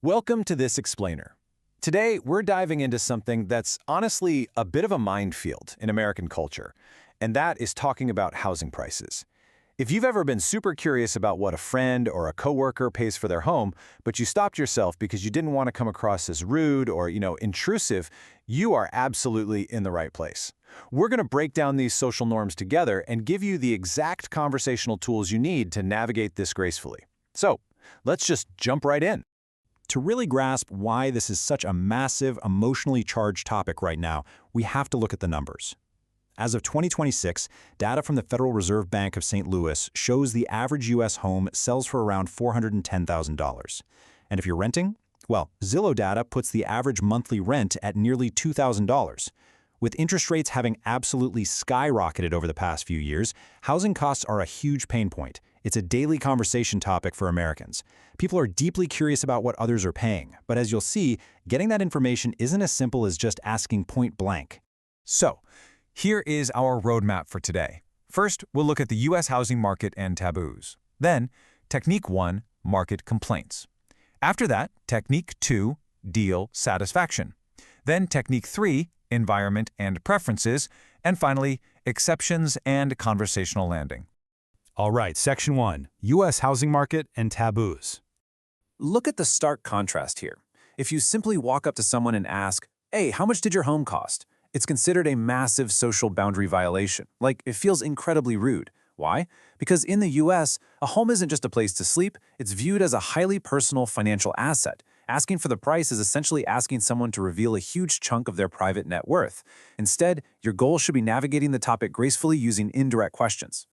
Welcome to this explainer. Today, we're diving into something that's honestly a bit of a minefield in American culture, and that is talking about housing prices. If you've ever been super curious about what a friend or a coworker pays for their home, but you stopped yourself because you didn't want to come across as rude or, intrusive, you are absolutely in the right place. We're going to break down these social norms together and give you the exact conversational tools you need to navigate this gracefully. So, let's just jump right in. To really grasp why this is such a massive, emotionally charged topic right now, we have to look at the numbers. As of 2026, data from the Federal Reserve Bank of St. Louis shows the average U.S. home sells for around $410,000. And if you're renting, well, Zillow data puts the average monthly rent at nearly $2,000. With interest rates having absolutely skyrocketed over the past few years, housing costs are a huge pain point. It's a daily conversation topic for Americans. People are deeply curious about what others are paying, but as you'll see, getting that information isn't as simple as just asking point blank. So, here is our roadmap for today. First, we'll look at the U.S. housing market and taboos. Then, Technique 1, Market Complaints. After that, Technique 2, Deal Satisfaction. Then Technique 3, Environment and Preferences. And finally, Exceptions and Conversational Landing. All right, Section 1, U.S. housing market and taboos. Look at the stark contrast here. If you simply walk up to someone and ask, "Hey, how much did your home cost?" It's considered a massive social boundary violation. Like, it feels incredibly rude. Why? Because in the US, a home isn't just a place to sleep, it's viewed as a highly personal financial asset. Asking for the price is essentially asking someone to reveal a huge chunk of their private net worth. Instead, your goal should be navigating the topic gracefully using indirect questions.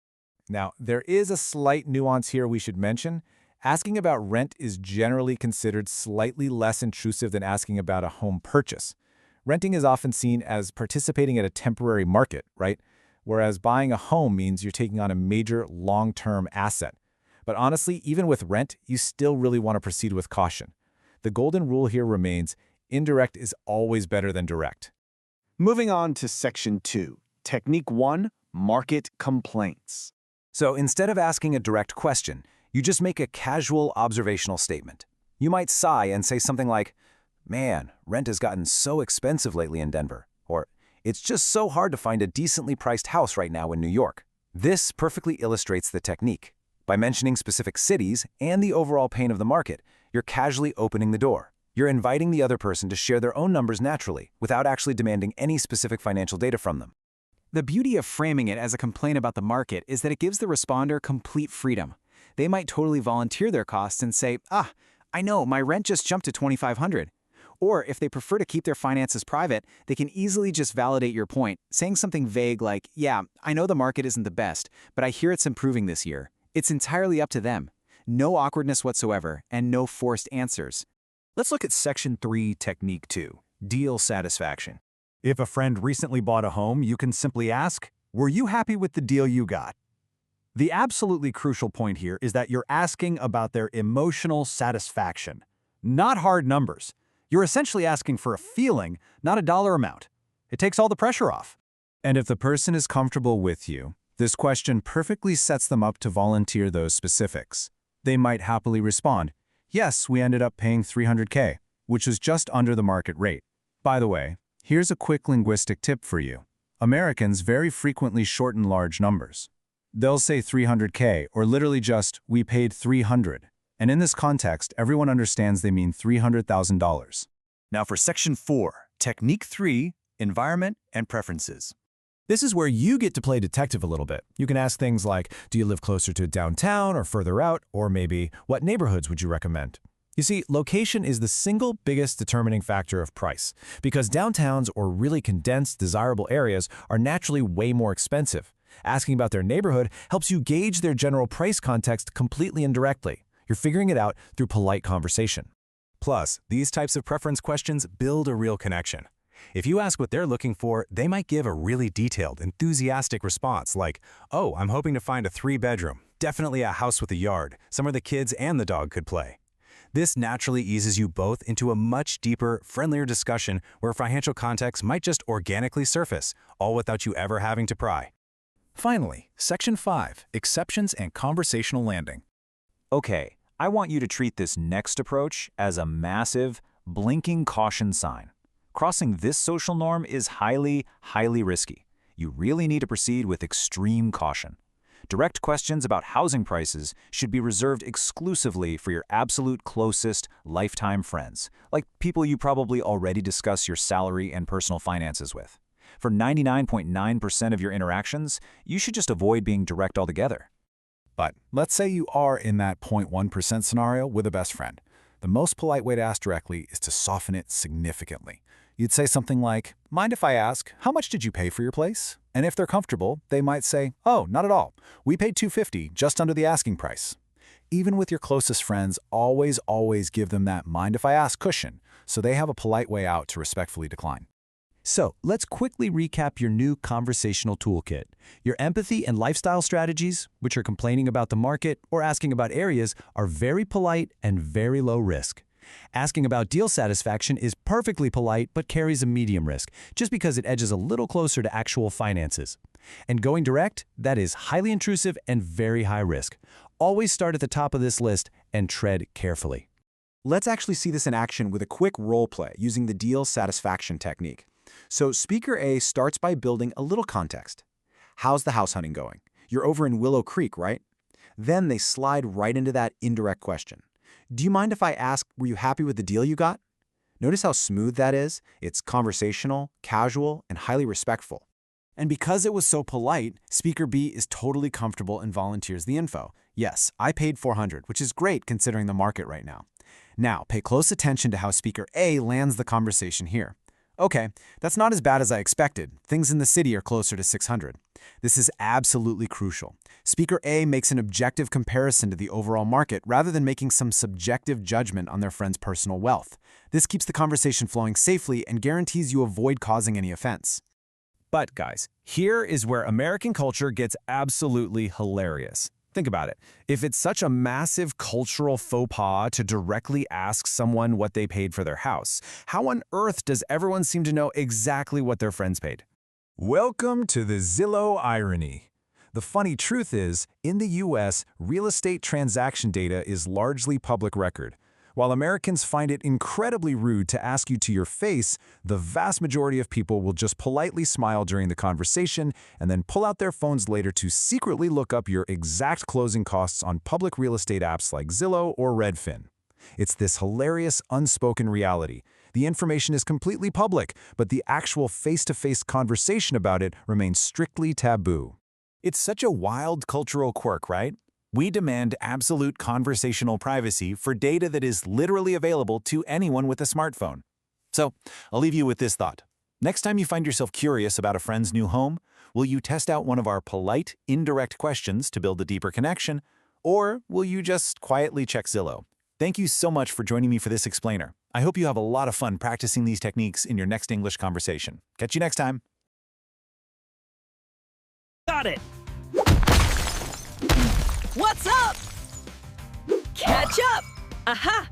Now, there is a slight nuance here we should mention. Asking about rent is generally considered slightly less intrusive than asking about a home purchase. Renting is often seen as participating in a temporary market, right? Whereas buying a home means you're taking on a major long-term asset. But honestly, even with rent, you still really want to proceed with caution. The golden rule here remains, indirect is always better than direct. Moving on to Section 2, Technique 1, Market Complaints. So instead of asking a direct question, you just make a casual observational statement. You might sigh and say something like, "Man, rent has gotten so expensive lately in Denver," or "It's just so hard to find a decently priced house right now in New York." This perfectly illustrates the technique. By mentioning specific cities and the overall pain of the market, you're casually opening the door. You're inviting the other person to share their own numbers naturally, without actually demanding any specific financial data from them. The beauty of framing it as a complaint about the market is that it gives the responder complete freedom. They might totally volunteer their costs and say, I know, my rent just jumped to $2,500. Or if they prefer to keep their finances private, they can easily just validate your point, saying something vague like, "Yeah, I know the market isn't the best, but I hear it's improving this year." It's entirely up to them. No awkwardness whatsoever, and no forced answers. Let's look at Section 3, Technique 2, Deal Satisfaction. If a friend recently bought a home, you can simply ask, "Were you happy with the deal you got?" The absolutely crucial point here is that you're asking about their emotional satisfaction, not hard numbers. You're essentially asking for a feeling, not a dollar amount. It takes all the pressure off. And if the person is comfortable with you, this question perfectly sets them up to volunteer those specifics. They might happily respond, "Yes, we ended up paying $300K, which is just under the market rate." By the way, here's a quick linguistic tip for you. Americans very frequently shorten large numbers. They'll say 300K or literally just, "We paid 300. And in this context, everyone understands they mean $300,000. Now for Section 4, Technique 3, Environment and Preferences. This is where you get to play detective a little bit. You can ask things like, do you live closer to downtown or further out? Or maybe, what neighborhoods would you recommend? You see, location is the single biggest determining factor of price, because downtowns or really condensed, desirable areas are naturally way more expensive. Asking about their neighborhood helps you gauge their general price context completely indirectly. You're figuring it out through polite conversation. Plus, these types of preference questions build a real connection. If you ask what they're looking for, they might give a really detailed, enthusiastic response like, "Oh, I'm hoping to find a 3-bedroom, definitely a house with a yard, somewhere the kids and the dog could play." This naturally eases you both into a much deeper, friendlier discussion where financial context might just organically surface, all without you ever having to pry. Finally, Section 5, Exceptions and Conversational Landing. Okay, I want you to treat this next approach as a massive, blinking caution sign. Crossing this social norm is highly, highly risky. You really need to proceed with extreme caution. Direct questions about housing prices should be reserved exclusively for your absolute closest, lifetime friends, like people you probably already discuss your salary and personal finances with. For 99.9% of your interactions, you should just avoid being direct altogether. But let's say you are in that 0.1% scenario with a best friend. The most polite way to ask directly is to soften it significantly. You'd say something like, "Mind if I ask, how much did you pay for your place?" And if they're comfortable, they might say, "Oh, not at all. We paid $250, just under the asking price." Even with your closest friends, always give them that "mind if I ask" cushion, so they have a polite way out to respectfully decline. So, let's quickly recap your new conversational toolkit. Your empathy and lifestyle strategies, which are complaining about the market or asking about areas, are very polite and very low risk. Asking about deal satisfaction is perfectly polite but carries a medium risk, just because it edges a little closer to actual finances. And going direct, that is highly intrusive and very high risk. Always start at the top of this list and tread carefully. Let's actually see this in action with a quick role play using the deal satisfaction technique. So speaker A starts by building a little context. How's the house hunting going? You're over in Willow Creek, right? Then they slide right into that indirect question. Do you mind if I ask, were you happy with the deal you got? Notice how smooth that is? It's conversational, casual, and highly respectful. And because it was so polite, speaker B is totally comfortable and volunteers the info. Yes, I paid $400, which is great considering the market right now. Now, pay close attention to how speaker A lands the conversation here. Okay, that's not as bad as I expected. Things in the city are closer to $600. This is absolutely crucial. Speaker A makes an objective comparison to the overall market rather than making some subjective judgment on their friend's personal wealth. This keeps the conversation flowing safely and guarantees you avoid causing any offense. But guys, here is where American culture gets absolutely hilarious. Think about it. If it's such a massive cultural faux pas to directly ask someone what they paid for their house, how on earth does everyone seem to know exactly what their friends paid? Welcome to the Zillow irony. The funny truth is, in the US, real estate transaction data is largely public record. While Americans find it incredibly rude to ask you to your face, the vast majority of people will just politely smile during the conversation and then pull out their phones later to secretly look up your exact closing costs on public real estate apps like Zillow or Redfin. It's this hilarious, unspoken reality. The information is completely public, but the actual face-to-face conversation about it remains strictly taboo. It's such a wild cultural quirk, right? We demand absolute conversational privacy for data that is literally available to anyone with a smartphone. So, I'll leave you with this thought. Next time you find yourself curious about a friend's new home, will you test out one of our polite, indirect questions to build a deeper connection, or will you just quietly check Zillow? Thank you so much for joining me for this explainer. I hope you have a lot of fun practicing these techniques in your next English conversation. Catch you next time. Got it! What's up? Catch up! Aha!